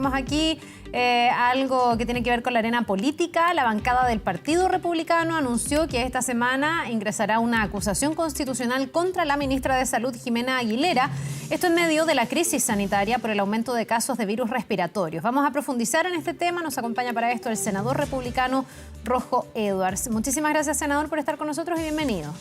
vemos aquí algo que tiene que ver con la arena política. La bancada del Partido Republicano anunció que esta semana ingresará una acusación constitucional contra la ministra de Salud, Jimena Aguilera. Esto en medio de la crisis sanitaria por el aumento de casos de virus respiratorios. Vamos a profundizar en este tema. Nos acompaña para esto el senador republicano Rojo Edwards. Muchísimas gracias, senador, por estar con nosotros y bienvenido.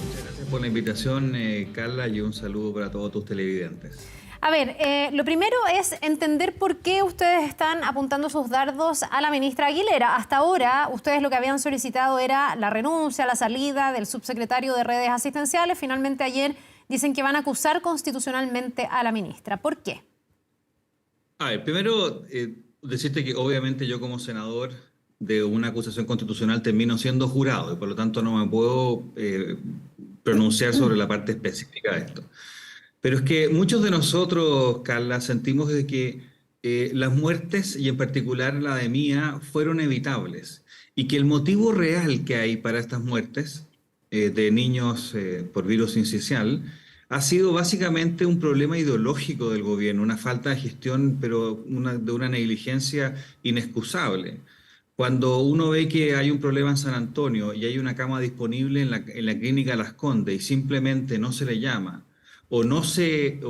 Muchas gracias por la invitación, Carla, y un saludo para todos tus televidentes. A ver, lo primero es entender por qué ustedes están apuntando sus dardos a la ministra Aguilera. Hasta ahora, ustedes lo que habían solicitado era la renuncia, la salida del subsecretario de Redes Asistenciales. Finalmente, ayer dicen que van a acusar constitucionalmente a la ministra. ¿Por qué? A ver, primero, decirte que obviamente yo como senador de una acusación constitucional termino siendo jurado y por lo tanto no me puedo pronunciar sobre la parte específica de esto. Pero es que muchos de nosotros, Carla, sentimos de que las muertes, y en particular la de Mía, fueron evitables y que el motivo real que hay para estas muertes de niños por virus sincicial ha sido básicamente un problema ideológico del gobierno, una falta de gestión, pero de una negligencia inexcusable. Cuando uno ve que hay un problema en San Antonio y hay una cama disponible en la clínica Las Condes y simplemente no se le llama, o no se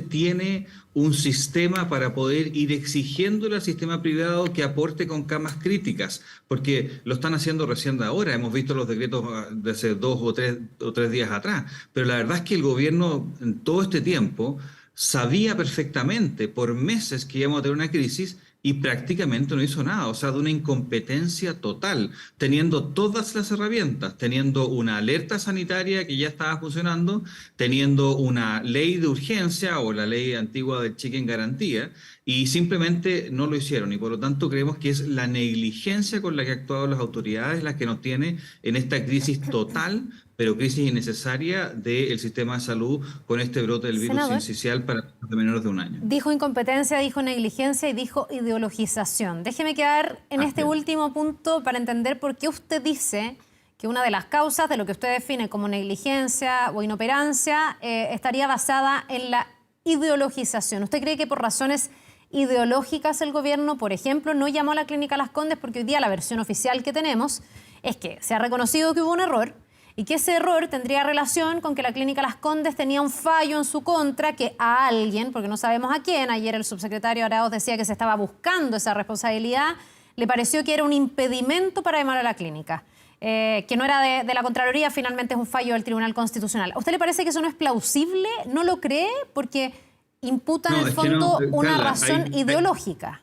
tiene un sistema para poder ir exigiéndole al sistema privado que aporte con camas críticas, porque lo están haciendo recién de ahora. Hemos visto los decretos de hace 2 o 3 días atrás, pero la verdad es que el gobierno en todo este tiempo sabía perfectamente por meses que íbamos a tener una crisis y prácticamente no hizo nada, o sea, de una incompetencia total, teniendo todas las herramientas, teniendo una alerta sanitaria que ya estaba funcionando, teniendo una ley de urgencia o la ley antigua del cheque en garantía, y simplemente no lo hicieron. Y por lo tanto creemos que es la negligencia con la que han actuado las autoridades la que nos tiene en esta crisis total, pero crisis innecesaria del sistema de salud con este brote del virus sincicial para niños de menores de 1 año. Dijo incompetencia, dijo negligencia y dijo ideologización. Déjeme quedar en este último punto para entender por qué usted dice que una de las causas de lo que usted define como negligencia o inoperancia estaría basada en la ideologización. ¿Usted cree que por razones ideológicas el gobierno, por ejemplo, no llamó a la clínica Las Condes? Porque hoy día la versión oficial que tenemos es que se ha reconocido que hubo un error y que ese error tendría relación con que la clínica Las Condes tenía un fallo en su contra, que a alguien, porque no sabemos a quién, ayer el subsecretario Arauz decía que se estaba buscando esa responsabilidad, le pareció que era un impedimento para llamar a la clínica, que no era de la Contraloría, finalmente es un fallo del Tribunal Constitucional. ¿A usted le parece que eso no es plausible? ¿No lo cree? Porque imputa en el fondo una razón ideológica.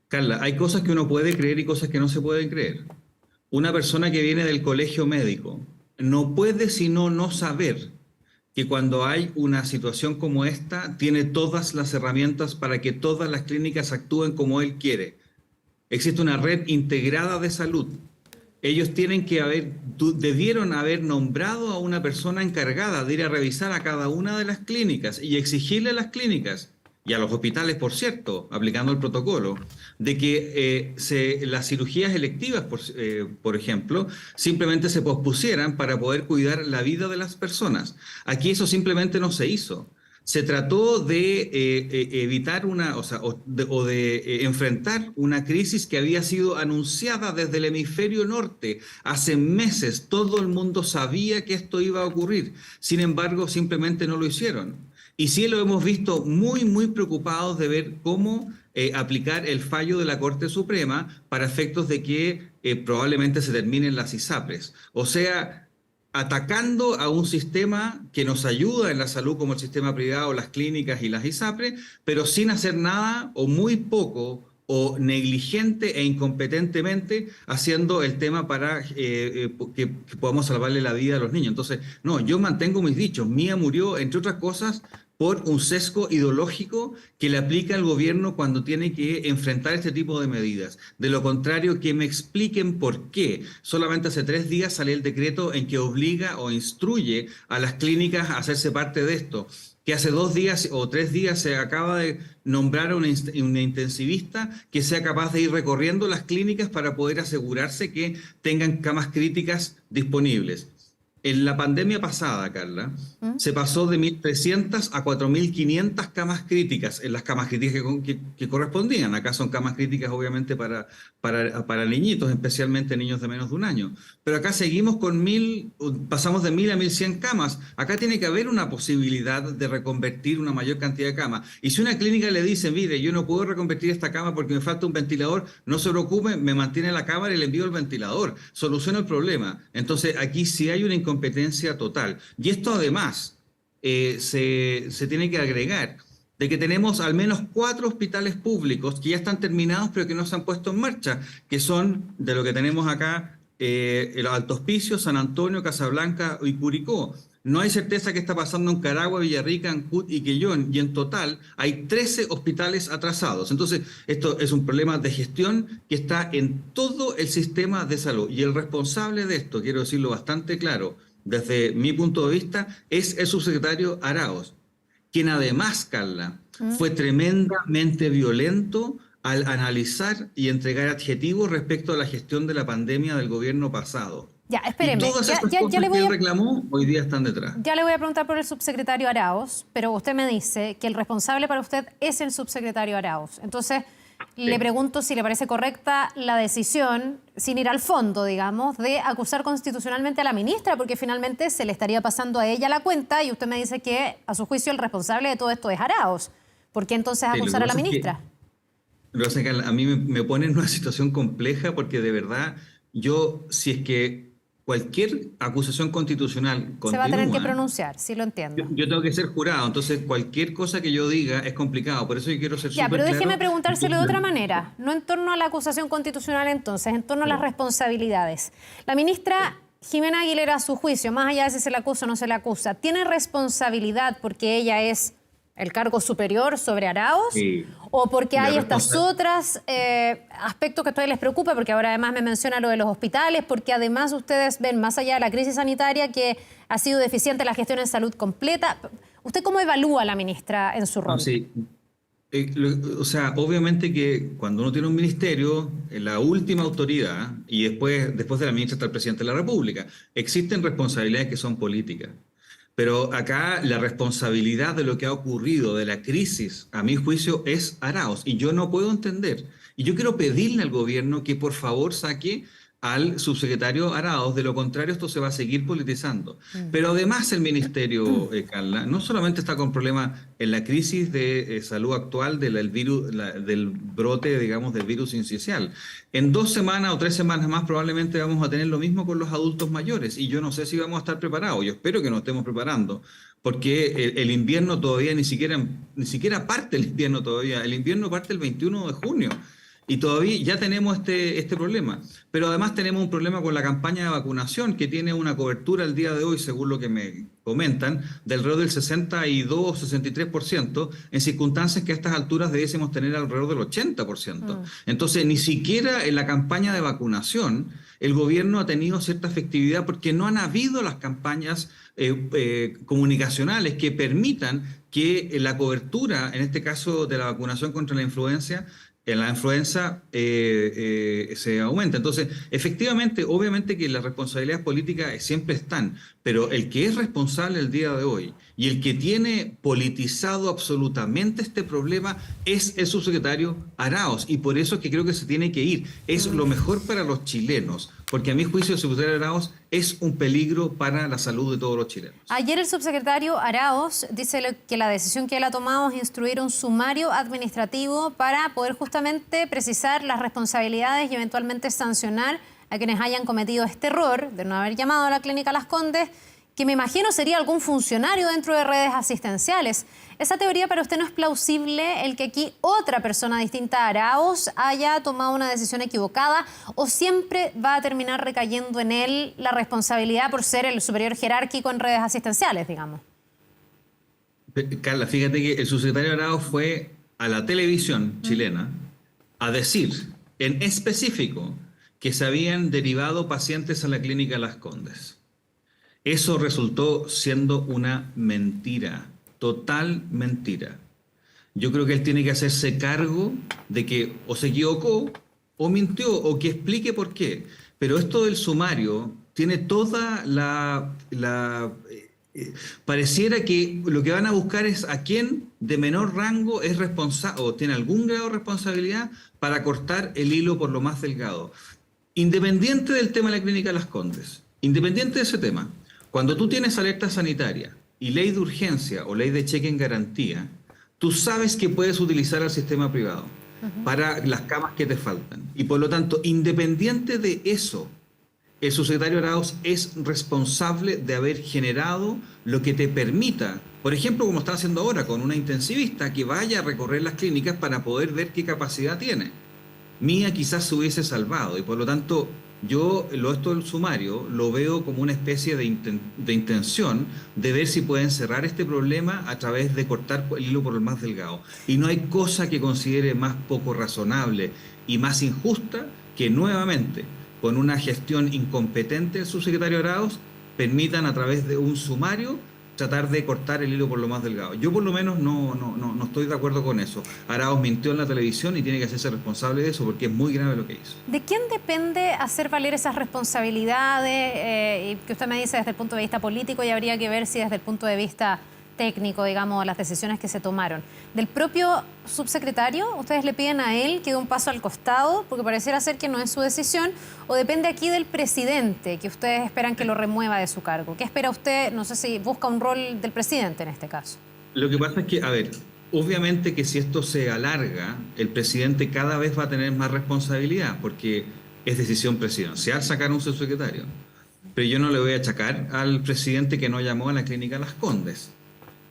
Carla, hay cosas que uno puede creer y cosas que no se pueden creer. Una persona que viene del colegio médico no puede sino no saber que cuando hay una situación como esta, tiene todas las herramientas para que todas las clínicas actúen como él quiere. Existe una red integrada de salud. Ellos debieron haber nombrado a una persona encargada de ir a revisar a cada una de las clínicas y exigirle a las clínicas y a los hospitales, por cierto, aplicando el protocolo, de que las cirugías electivas, por ejemplo, simplemente se pospusieran para poder cuidar la vida de las personas. Aquí eso simplemente no se hizo. Se trató de evitar enfrentar una crisis que había sido anunciada desde el hemisferio norte. Hace meses todo el mundo sabía que esto iba a ocurrir. Sin embargo, simplemente no lo hicieron. Y sí lo hemos visto muy, muy preocupados de ver cómo aplicar el fallo de la Corte Suprema para efectos de que probablemente se terminen las ISAPRES. O sea, atacando a un sistema que nos ayuda en la salud como el sistema privado, las clínicas y las ISAPRES, pero sin hacer nada o muy poco o negligente e incompetentemente haciendo el tema para que podamos salvarle la vida a los niños. Entonces, no, yo mantengo mis dichos. Mía murió, entre otras cosas, por un sesgo ideológico que le aplica al gobierno cuando tiene que enfrentar este tipo de medidas. De lo contrario, que me expliquen por qué. Solamente hace 3 días salió el decreto en que obliga o instruye a las clínicas a hacerse parte de esto. Que hace 2 días o 3 días se acaba de nombrar a una intensivista que sea capaz de ir recorriendo las clínicas para poder asegurarse que tengan camas críticas disponibles. En la pandemia pasada, Carla, se pasó de 1.300 a 4.500 camas críticas, en las camas críticas que correspondían. Acá son camas críticas, obviamente, para niñitos, especialmente niños de menos de un año. Pero acá seguimos con 1.000, pasamos de 1.000 a 1.100 camas. Acá tiene que haber una posibilidad de reconvertir una mayor cantidad de camas. Y si una clínica le dice, mire, yo no puedo reconvertir esta cama porque me falta un ventilador, no se preocupe, me mantiene la cámara y le envío el ventilador. Soluciona el problema. Entonces, aquí sí hay una incompetencia total. Y esto además se tiene que agregar de que tenemos al menos 4 hospitales públicos que ya están terminados pero que no se han puesto en marcha, que son de lo que tenemos acá, el Alto Hospicio, San Antonio, Casablanca y Curicó. No hay certeza qué está pasando en Caragua, Villarrica, Ancud y Quellón, y en total hay 13 hospitales atrasados. Entonces, esto es un problema de gestión que está en todo el sistema de salud. Y el responsable de esto, quiero decirlo bastante claro, desde mi punto de vista, es el subsecretario Arauz, quien además, Carla, fue tremendamente violento al analizar y entregar adjetivos respecto a la gestión de la pandemia del gobierno pasado. Ya, espéreme. Y todas esas cosas ya le que voy él a... reclamó hoy día están detrás. Ya le voy a preguntar por el subsecretario Arauz, pero usted me dice que el responsable para usted es el subsecretario Arauz. Entonces, le pregunto si le parece correcta la decisión, sin ir al fondo, digamos, de acusar constitucionalmente a la ministra, porque finalmente se le estaría pasando a ella la cuenta y usted me dice que, a su juicio, el responsable de todo esto es Arauz. ¿Por qué entonces acusar a la ministra? Lo que pasa es que a mí me pone en una situación compleja porque de verdad yo, si es que cualquier acusación constitucional continúa, se va a tener que pronunciar, sí lo entiendo. Yo tengo que ser jurado, entonces cualquier cosa que yo diga es complicado, por eso yo quiero ser súper Ya, pero déjeme claro. preguntárselo de otra manera, no en torno a la acusación constitucional entonces, en torno a las responsabilidades. La ministra Jimena Aguilera, a su juicio, más allá de si se la acusa o no se la acusa, ¿tiene responsabilidad porque ella es el cargo superior sobre Arauz? Sí. ¿O porque hay estas otras aspectos que a ustedes les preocupa? Porque ahora además me menciona lo de los hospitales, porque además ustedes ven más allá de la crisis sanitaria que ha sido deficiente la gestión en salud completa. ¿Usted cómo evalúa a la ministra en su rol? Sí. O sea, obviamente que cuando uno tiene un ministerio, la última autoridad, y después de la ministra está el presidente de la República, existen responsabilidades que son políticas. Pero acá la responsabilidad de lo que ha ocurrido, de la crisis, a mi juicio, es Arauz. Y yo no puedo entender. Y yo quiero pedirle al gobierno que por favor saque al subsecretario Arauz, de lo contrario esto se va a seguir politizando. Pero además el ministerio, Carla, no solamente está con problemas en la crisis de salud actual del virus, del brote, digamos, del virus incisional. En 2 semanas o 3 semanas más probablemente vamos a tener lo mismo con los adultos mayores y yo no sé si vamos a estar preparados, yo espero que nos estemos preparando, porque el invierno todavía ni siquiera parte el invierno todavía, el invierno parte el 21 de junio. Y todavía ya tenemos este problema. Pero además tenemos un problema con la campaña de vacunación, que tiene una cobertura el día de hoy, según lo que me comentan, del alrededor del 62-63%, en circunstancias que a estas alturas debiésemos tener alrededor del 80%. Entonces, ni siquiera en la campaña de vacunación el gobierno ha tenido cierta efectividad porque no han habido las campañas comunicacionales que permitan que la cobertura, en este caso de la vacunación contra la influenza, se aumenta. Entonces, efectivamente, obviamente que las responsabilidades políticas siempre están, pero el que es responsable el día de hoy y el que tiene politizado absolutamente este problema es el subsecretario Arauz, y por eso es que creo que se tiene que ir. Es lo mejor para los chilenos, porque a mi juicio el subsecretario Arauz es un peligro para la salud de todos los chilenos. Ayer el subsecretario Arauz dice que la decisión que él ha tomado es instruir un sumario administrativo para poder justamente precisar las responsabilidades y eventualmente sancionar a quienes hayan cometido este error de no haber llamado a la clínica Las Condes, que me imagino sería algún funcionario dentro de redes asistenciales. ¿Esa teoría para usted no es plausible, el que aquí otra persona distinta a Arauz haya tomado una decisión equivocada, o siempre va a terminar recayendo en él la responsabilidad por ser el superior jerárquico en redes asistenciales, digamos? Carla, fíjate que el subsecretario Arauz fue a la televisión chilena a decir en específico que se habían derivado pacientes a la clínica Las Condes. Eso resultó siendo una mentira, total mentira. Yo creo que él tiene que hacerse cargo de que o se equivocó o mintió o que explique por qué. Pero esto del sumario tiene toda pareciera que lo que van a buscar es a quién de menor rango es responsable o tiene algún grado de responsabilidad para cortar el hilo por lo más delgado. Independiente del tema de la Clínica Las Condes, independiente de ese tema, cuando tú tienes alerta sanitaria y ley de urgencia o ley de cheque en garantía, tú sabes que puedes utilizar al sistema privado para las camas que te faltan. Y por lo tanto, independiente de eso, el subsecretario Arauz es responsable de haber generado lo que te permita, por ejemplo, como está haciendo ahora con una intensivista, que vaya a recorrer las clínicas para poder ver qué capacidad tiene. Mía quizás se hubiese salvado y por lo tanto yo esto del sumario lo veo como una especie de intención de ver si pueden cerrar este problema a través de cortar el hilo por el más delgado. Y no hay cosa que considere más poco razonable y más injusta que nuevamente con una gestión incompetente del subsecretario Arauz permitan a través de un sumario tratar de cortar el hilo por lo más delgado. Yo por lo menos no estoy de acuerdo con eso. Arauz mintió en la televisión y tiene que hacerse responsable de eso porque es muy grave lo que hizo. ¿De quién depende hacer valer esas responsabilidades? Y que usted me dice desde el punto de vista político y habría que ver si desde el punto de vista técnico, digamos, las decisiones que se tomaron. ¿Del propio subsecretario? ¿Ustedes le piden a él que dé un paso al costado? Porque pareciera ser que no es su decisión. ¿O depende aquí del presidente, que ustedes esperan que lo remueva de su cargo? ¿Qué espera usted? No sé si busca un rol del presidente en este caso. Lo que pasa es que, a ver, obviamente que si esto se alarga, el presidente cada vez va a tener más responsabilidad, porque es decisión presidencial sacar a un subsecretario. Pero yo no le voy a achacar al presidente que no llamó a la Clínica Las Condes.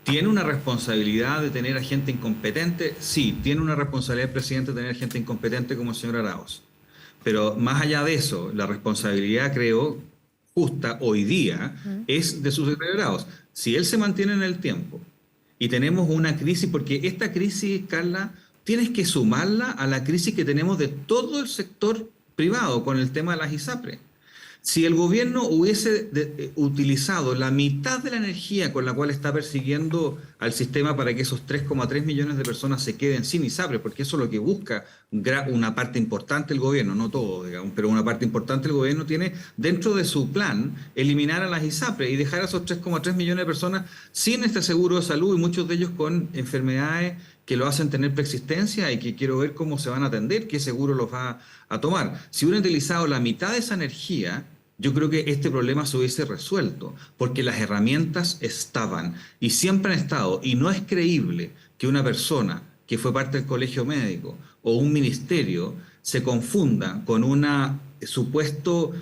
¿Tiene una responsabilidad de tener a gente incompetente? Sí, tiene una responsabilidad el presidente de tener gente incompetente como el señor Arauz. Pero más allá de eso, la responsabilidad, creo, justa hoy día es de su secretario Arauz. Si él se mantiene en el tiempo y tenemos una crisis, porque esta crisis, Carla, tienes que sumarla a la crisis que tenemos de todo el sector privado con el tema de las ISAPRE. Si el gobierno hubiese utilizado la mitad de la energía con la cual está persiguiendo al sistema para que esos 3,3 millones de personas se queden sin ISAPRE, porque eso es lo que busca una parte importante del gobierno, no todo, digamos, pero una parte importante del gobierno tiene dentro de su plan eliminar a las ISAPRE y dejar a esos 3,3 millones de personas sin este seguro de salud y muchos de ellos con enfermedades que lo hacen tener preexistencia y que quiero ver cómo se van a atender, qué seguro los va a tomar. Si hubieran utilizado la mitad de esa energía, yo creo que este problema se hubiese resuelto, porque las herramientas estaban y siempre han estado, y no es creíble que una persona que fue parte del colegio médico o un ministerio se confunda con una supuesto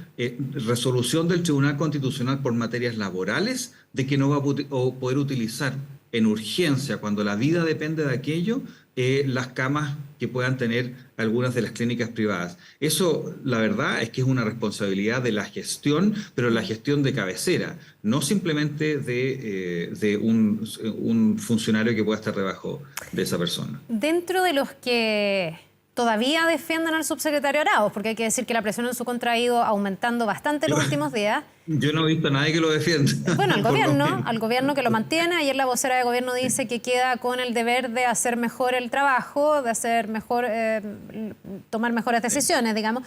resolución del Tribunal Constitucional por materias laborales de que no va a poder utilizar en urgencia, cuando la vida depende de aquello, las camas que puedan tener algunas de las clínicas privadas. Eso, la verdad, es que es una responsabilidad de la gestión, pero la gestión de cabecera, no simplemente de un funcionario que pueda estar debajo de esa persona. Dentro de los que todavía defienden al subsecretario Arauz, porque hay que decir que la presión en su contra ha ido aumentando bastante en los últimos días. Yo no he visto a nadie que lo defienda. Bueno, al gobierno que lo mantiene. Ayer la vocera de gobierno dice que queda con el deber de hacer mejor el trabajo, de hacer mejor, tomar mejores decisiones, digamos.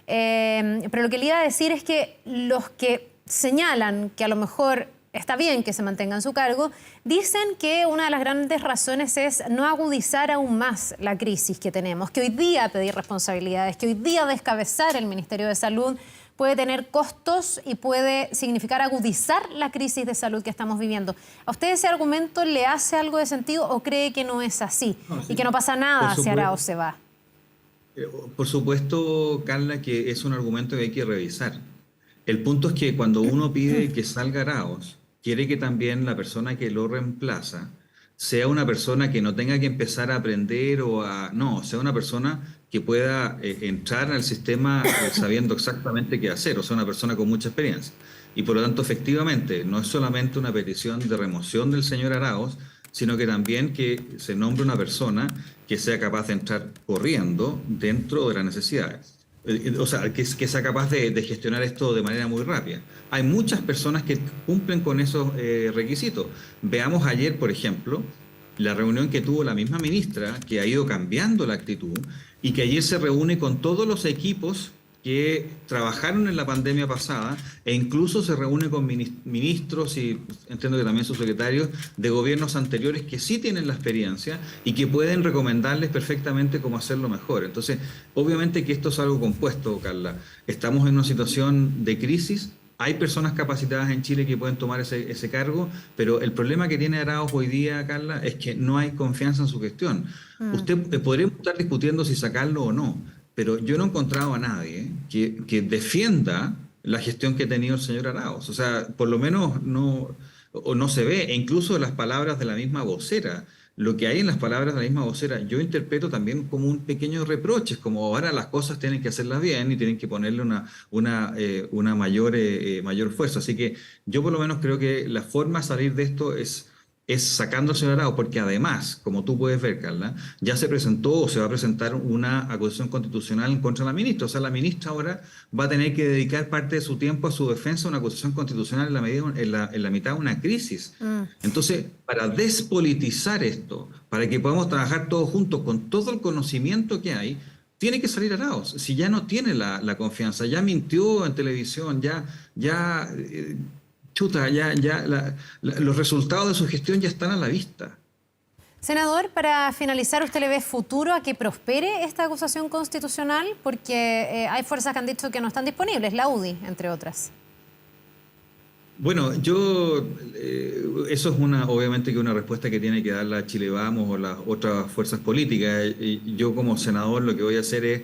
Pero lo que le iba a decir es que los que señalan que a lo mejor está bien que se mantenga en su cargo, dicen que una de las grandes razones es no agudizar aún más la crisis que tenemos, que hoy día pedir responsabilidades, que hoy día descabezar el Ministerio de Salud puede tener costos y puede significar agudizar la crisis de salud que estamos viviendo. ¿A usted ese argumento le hace algo de sentido o cree que no es así y que no pasa nada si Arauz se va? Por supuesto, Carla, que es un argumento que hay que revisar. El punto es que cuando uno pide que salga Arauz, quiere que también la persona que lo reemplaza sea una persona que no tenga que empezar a aprender sea una persona que pueda entrar al sistema sabiendo exactamente qué hacer, o sea, una persona con mucha experiencia. Y por lo tanto, efectivamente, no es solamente una petición de remoción del señor Arauz, sino que también que se nombre una persona que sea capaz de entrar corriendo dentro de las necesidades. O sea, que sea capaz de gestionar esto de manera muy rápida. Hay muchas personas que cumplen con esos requisitos. Veamos ayer, por ejemplo, la reunión que tuvo la misma ministra, que ha ido cambiando la actitud, y que ayer se reúne con todos los equipos que trabajaron en la pandemia pasada e incluso se reúne con ministros y entiendo que también subsecretarios de gobiernos anteriores que sí tienen la experiencia y que pueden recomendarles perfectamente cómo hacerlo mejor. Entonces, obviamente que esto es algo compuesto, Carla. Estamos en una situación de crisis. Hay personas capacitadas en Chile que pueden tomar ese cargo, pero el problema que tiene Arauz hoy día, Carla, es que no hay confianza en su gestión. Usted podríamos estar discutiendo si sacarlo o no, pero yo no he encontrado a nadie que defienda la gestión que ha tenido el señor Arauz. O sea, por lo menos no se ve, e incluso las palabras de la misma vocera. Lo que hay en las palabras de la misma vocera, yo interpreto también como un pequeño reproche, como ahora las cosas tienen que hacerlas bien y tienen que ponerle una mayor fuerza. Así que yo por lo menos creo que la forma de salir de esto es sacando al señor Arauz, porque además, como tú puedes ver, Carla, ya se presentó o se va a presentar una acusación constitucional en contra de la ministra. O sea, la ministra ahora va a tener que dedicar parte de su tiempo a su defensa de una acusación constitucional en la mitad de una crisis. Entonces, para despolitizar esto, para que podamos trabajar todos juntos con todo el conocimiento que hay, tiene que salir Arauz. Si ya no tiene la confianza, ya mintió en televisión, los resultados de su gestión ya están a la vista. Senador, para finalizar, ¿usted le ve futuro a que prospere esta acusación constitucional? Porque hay fuerzas que han dicho que no están disponibles, la UDI, entre otras. Bueno, eso es obviamente que una respuesta que tiene que dar la Chile Vamos o las otras fuerzas políticas. Y yo como senador lo que voy a hacer es,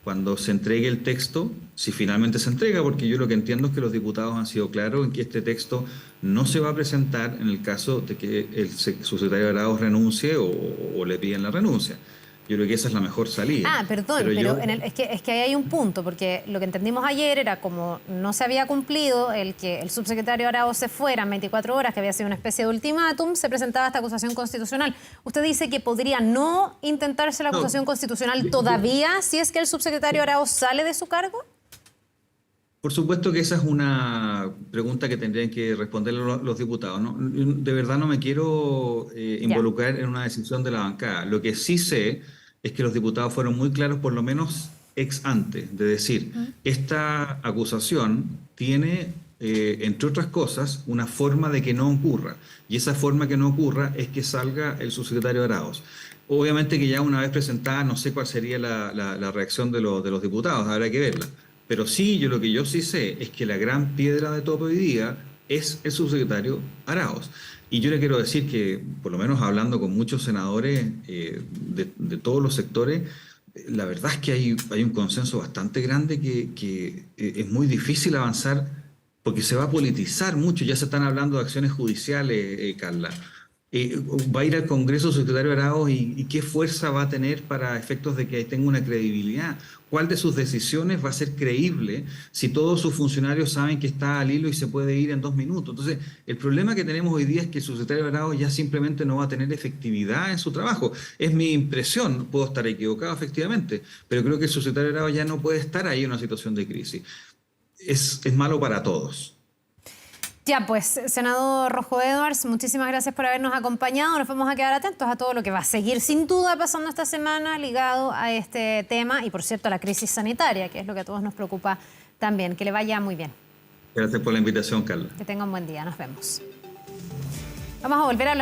cuando se entregue el texto, si finalmente se entrega, porque yo lo que entiendo es que los diputados han sido claros en que este texto no se va a presentar en el caso de que el subsecretario Arauz renuncie o le piden la renuncia. Yo creo que esa es la mejor salida. Perdón, pero es que ahí hay un punto, porque lo que entendimos ayer era como no se había cumplido el que el subsecretario Arauz se fuera en 24 horas, que había sido una especie de ultimátum, se presentaba esta acusación constitucional. Usted dice que podría no intentarse la acusación constitucional todavía si es que el subsecretario Arauz sale de su cargo. Por supuesto que esa es una pregunta que tendrían que responder los diputados, ¿no? De verdad no me quiero involucrar en una decisión de la bancada. Lo que sí sé es que los diputados fueron muy claros, por lo menos ex ante, de decir, esta acusación tiene, entre otras cosas, una forma de que no ocurra. Y esa forma que no ocurra es que salga el subsecretario Arauz. Obviamente que ya una vez presentada, no sé cuál sería la reacción de los diputados, habrá que verla. Pero sí, lo que yo sí sé es que la gran piedra de tope hoy día es el subsecretario Arauz. Y yo le quiero decir que, por lo menos hablando con muchos senadores de todos los sectores, la verdad es que hay un consenso bastante grande que es muy difícil avanzar porque se va a politizar mucho. Ya se están hablando de acciones judiciales, Carla. Va a ir al Congreso el secretario Arauz y qué fuerza va a tener para efectos de que tenga una credibilidad. ¿Cuál de sus decisiones va a ser creíble si todos sus funcionarios saben que está al hilo y se puede ir en 2 minutos? Entonces, el problema que tenemos hoy día es que el subsecretario Arauz ya simplemente no va a tener efectividad en su trabajo. Es mi impresión, puedo estar equivocado efectivamente, pero creo que el subsecretario Arauz ya no puede estar ahí en una situación de crisis. Es malo para todos. Ya, pues, senador Rojo Edwards, muchísimas gracias por habernos acompañado. Nos vamos a quedar atentos a todo lo que va a seguir sin duda pasando esta semana ligado a este tema y, por cierto, a la crisis sanitaria, que es lo que a todos nos preocupa también. Que le vaya muy bien. Gracias por la invitación, Carla. Que tenga un buen día. Nos vemos. Vamos a volver a hablar